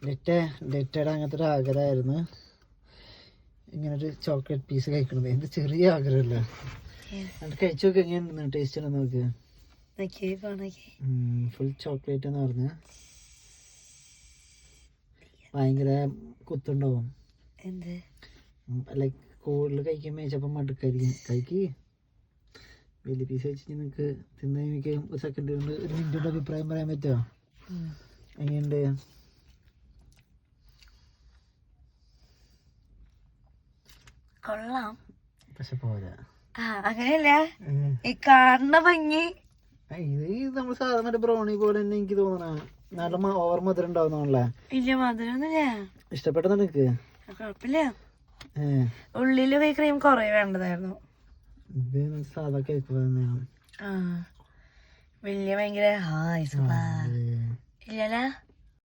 ഡെറ്റയുടെ അങ്ങനത്തെ ഒരു ആഗ്രഹമായിരുന്നു ഇങ്ങനൊരു ചോക്ലേറ്റ് പീസ് കഴിക്കണത്. എന്ത് ചെറിയ ആഗ്രഹമല്ലേ. അത് കഴിച്ചു നോക്കി എങ്ങനെയുണ്ടെന്ന് ടേസ്റ്റ് ഉണ്ടെന്ന് നോക്ക്. ഫുൾ ചോക്ലേറ്റ് എന്ന് പറഞ്ഞ ഭയങ്കര കുത്തുണ്ടാവും. ലൈക്ക് കൂടുതൽ കഴിക്കുമ്പോൾ ചിലപ്പോൾ മടുക്കായിരിക്കും. കഴിക്ക് വലിയ പീസ് വെച്ചിട്ട് നിനക്ക് തിന്ന എനിക്ക് ഒരു സെക്കൻഡ് കൊണ്ട് ഒരു മിനിറ്റ് അഭിപ്രായം പറയാൻ പറ്റുമോ? എങ്ങനെയുണ്ട്? കൊള്ളാം, പക്ഷെ പോരാ. അങ്ങനെയല്ല ഈ കാണുന്ന ഭംഗി. ഇത് നമ്മൾ സാധാരണ ബ്രൗണി പോലെ തന്നെ എനിക്ക് തോന്നണ. നല്ല ഓവർ മധുരം ഉണ്ടാവുന്നല്ലേ? ഇല്ല, മധുരമൊന്നുമില്ല. ഇഷ്ടപ്പെട്ടത് നിനക്ക്? കുഴപ്പമില്ല. ഉള്ളില് ക്രീം കൊറേ വേണ്ടതായിരുന്നു. ഇത് സാധാ കേക്ക് തന്നെയാണ്. വലിയ ഭയങ്കര ഇല്ലല്ല.